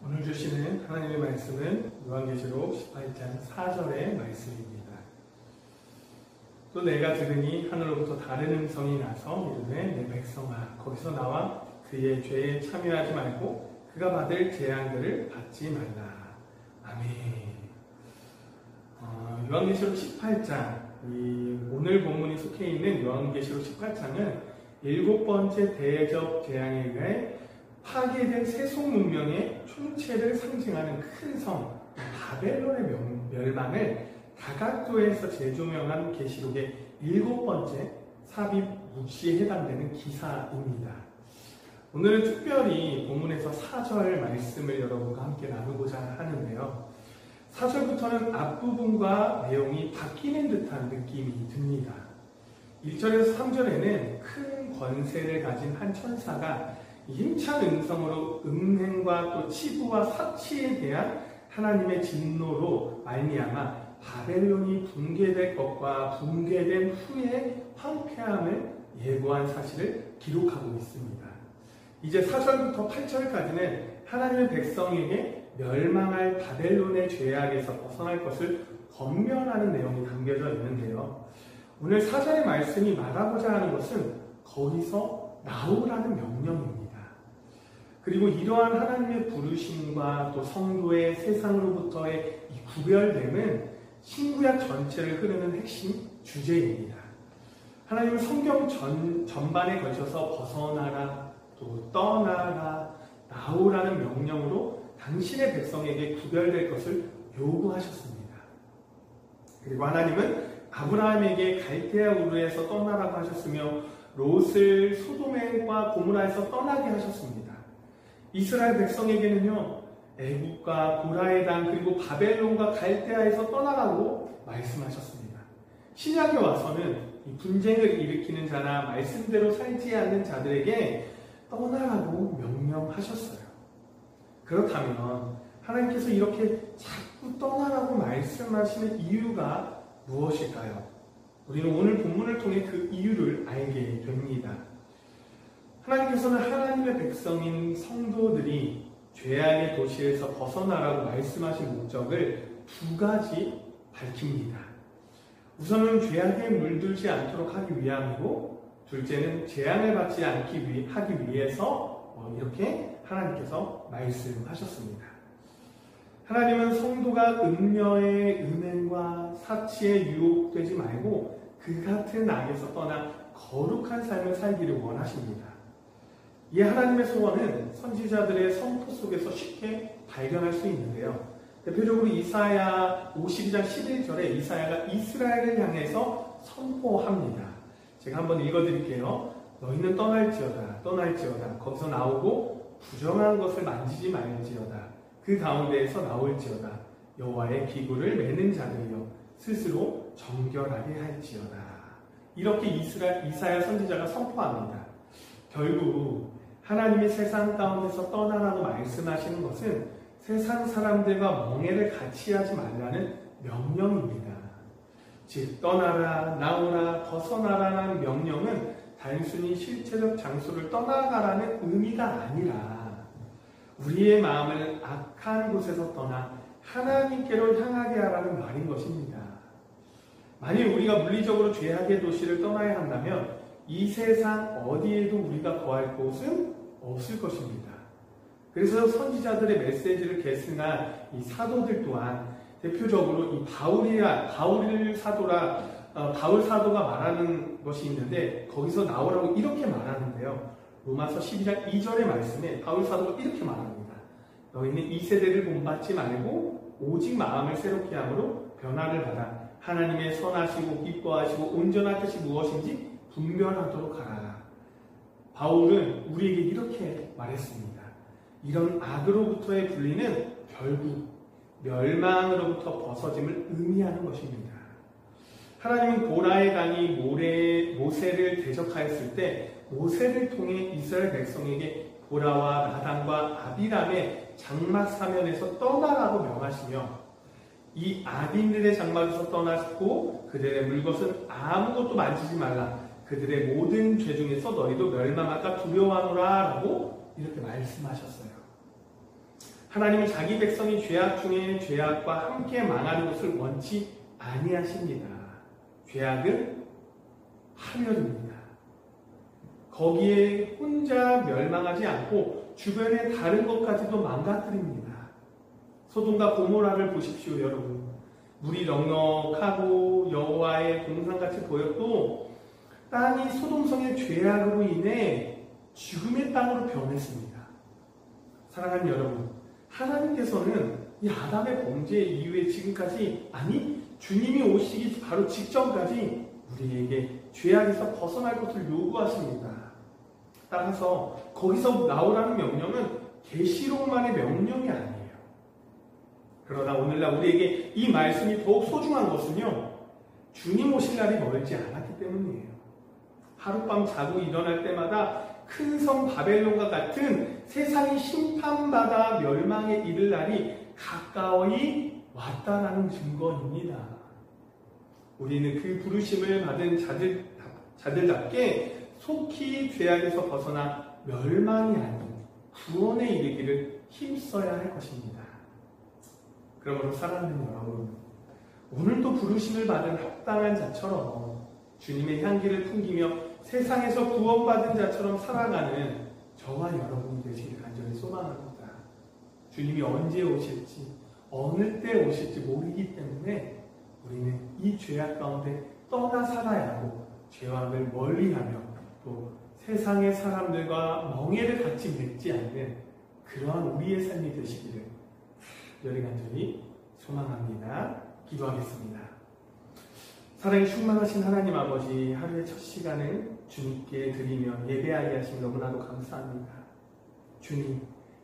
오늘 주시는 하나님의 말씀은 요한계시록 18장 4절의 말씀입니다. 또 내가 들으니 하늘로부터 다른 음성이 나서 이르되 내 백성아 거기서 나와 그의 죄에 참여하지 말고 그가 받을 재앙들을 받지 말라. 아멘. 요한계시록 18장 오늘 본문이 속해 있는 요한계시록 18장은 7번째 대접 재앙에 의해 파괴된 세속 문명의 총체를 상징하는 큰 성 바벨론의 멸망을 다각도에서 재조명한 계시록의 7번째 삽입 묵시에 해당되는 기사입니다. 오늘은 특별히 본문에서 4절 말씀을 여러분과 함께 나누고자 하는데요. 4절부터는 앞부분과 내용이 바뀌는 듯한 느낌이 듭니다. 1절에서 3절에는 큰 권세를 가진 한 천사가 힘찬 음성으로 음행과 또 치부와 사치에 대한 하나님의 진노로 말미암아 바벨론이 붕괴될 것과 붕괴된 후의 황폐함을 예고한 사실을 기록하고 있습니다. 이제 4절부터 8절까지는 하나님의 백성에게 멸망할 바벨론의 죄악에서 벗어날 것을 권면하는 내용이 담겨져 있는데요. 오늘 4절의 말씀이 말하고자 하는 것은 거기서 나오라는 명령입니다. 그리고 이러한 하나님의 부르심과 또 성도의 세상으로부터의 이 구별됨은 신구약 전체를 흐르는 핵심 주제입니다. 하나님은 성경 전반에 걸쳐서 벗어나라, 또 떠나라, 나오라는 명령으로 당신의 백성에게 구별될 것을 요구하셨습니다. 그리고 하나님은 아브라함에게 갈대아 우르에서 떠나라고 하셨으며 롯을 소돔과 고모라에서 떠나게 하셨습니다. 이스라엘 백성에게는요, 애국과 고라의 당 그리고 바벨론과 갈대아에서 떠나라고 말씀하셨습니다. 신약에 와서는 이 분쟁을 일으키는 자나 말씀대로 살지 않는 자들에게 떠나라고 명령하셨어요. 그렇다면 하나님께서 이렇게 자꾸 떠나라고 말씀하시는 이유가 무엇일까요? 우리는 오늘 본문을 통해 그 이유를 알게 됩니다. 하나님께서는 하나님의 백성인 성도들이 죄악의 도시에서 벗어나라고 말씀하신 목적을 두 가지 밝힙니다. 우선은 죄악에 물들지 않도록 하기 위함이고, 둘째는 재앙을 받지 하기 위해서 이렇게 하나님께서 말씀하셨습니다. 하나님은 성도가 음녀의 음행과 사치에 유혹되지 말고 그 같은 악에서 떠나 거룩한 삶을 살기를 원하십니다. 이 하나님의 소원은 선지자들의 선포 속에서 쉽게 발견할 수 있는데요. 대표적으로 이사야 52장 11절에 이사야가 이스라엘을 향해서 선포합니다. 제가 한번 읽어드릴게요. 너희는 떠날지어다. 거기서 나오고 부정한 것을 만지지 말지어다. 그 가운데에서 나올지어다. 여호와의 기구를 매는 자들이여 스스로 정결하게 할지어다. 이렇게 이사야 선지자가 선포합니다. 결국 하나님이 세상 가운데서 떠나라고 말씀하시는 것은 세상 사람들과 멍해를 같이 하지 말라는 명령입니다. 즉 떠나라, 나오라, 벗어나라는 명령은 단순히 실체적 장소를 떠나가라는 의미가 아니라 우리의 마음을 악한 곳에서 떠나 하나님께로 향하게 하라는 말인 것입니다. 만일 우리가 물리적으로 죄악의 도시를 떠나야 한다면 이 세상 어디에도 우리가 거할 곳은 없을 것입니다. 그래서 선지자들의 메시지를 계승한 이 사도들 또한 대표적으로 이 바울 사도가 말하는 것이 있는데 거기서 나오라고 이렇게 말하는데요. 로마서 12장 2절의 말씀에 바울 사도가 이렇게 말합니다. 너희는 이 세대를 본받지 말고 오직 마음을 새롭게 함으로 변화를 받아 하나님의 선하시고 기뻐하시고 온전한 뜻이 무엇인지 분별하도록 하라. 바울은 우리에게 이렇게 말했습니다. 이런 악으로부터의 분리는 결국 멸망으로부터 벗어짐을 의미하는 것입니다. 하나님은 고라의 당이 모세를 대적하였을 때 모세를 통해 이스라엘 백성에게 고라와 나단과 아비람의 장막 사면에서 떠나라고 명하시며 이 악인들의 장막에서 떠나고 그들의 물것은 아무것도 만지지 말라. 그들의 모든 죄 중에서 너희도 멸망할까 두려워하노라 라고 이렇게 말씀하셨어요. 하나님은 자기 백성이 죄악 중에 죄악과 함께 망하는 것을 원치 아니하십니다. 죄악은 하멸입니다. 거기에 혼자 멸망하지 않고 주변의 다른 것까지도 망가뜨립니다. 소돔과 고모라를 보십시오, 여러분. 물이 넉넉하고 여호와의 동산같이 보여도 땅이 소돔성의 죄악으로 인해 죽음의 땅으로 변했습니다. 사랑하는 여러분, 하나님께서는 이 아담의 범죄 이후에 지금까지, 아니 주님이 오시기 바로 직전까지 우리에게 죄악에서 벗어날 것을 요구하십니다. 따라서 거기서 나오라는 명령은 계시록만의 명령이 아니에요. 그러나 오늘날 우리에게 이 말씀이 더욱 소중한 것은요, 주님 오실 날이 멀지 않았기 때문이에요. 하룻밤 자고 일어날 때마다 큰 성 바벨론과 같은 세상이 심판받아 멸망에 이를 날이 가까이 왔다라는 증거입니다. 우리는 그 부르심을 받은 자들답게 속히 죄악에서 벗어나 멸망이 아닌 구원에 이르기를 힘써야 할 것입니다. 그러므로 사랑하는 여러분, 오늘도 부르심을 받은 합당한 자처럼 주님의 향기를 풍기며 세상에서 구원받은 자처럼 살아가는 저와 여러분이 되시길 간절히 소망합니다. 주님이 언제 오실지, 어느 때 오실지 모르기 때문에 우리는 이 죄악 가운데 떠나 살아야 하고 죄악을 멀리하며 또 세상의 사람들과 멍에를 같이 맺지 않는 그러한 우리의 삶이 되시기를 간절히 소망합니다. 기도하겠습니다. 사랑이 충만하신 하나님 아버지, 하루의 첫 시간을 주님께 드리며 예배하게 하심 너무나도 감사합니다.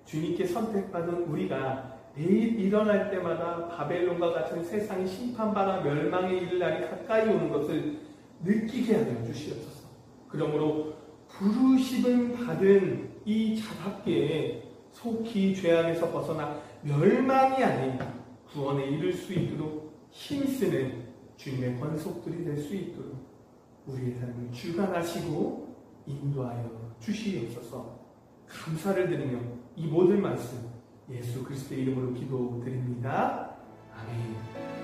주님께 선택받은 우리가 내일 일어날 때마다 바벨론과 같은 세상이 심판받아 멸망에 이를 날이 가까이 오는 것을 느끼게 하여 주시옵소서. 그러므로 부르심을 받은 이 자답게 속히 죄악에서 벗어나 멸망이 아닌 구원에 이를 수 있도록 힘쓰는 주님의 권속들이 될 수 있도록 우리의 삶을 주관하시고 인도하여 주시옵소서. 감사를 드리며 이 모든 말씀 예수 그리스도의 이름으로 기도드립니다. 아멘.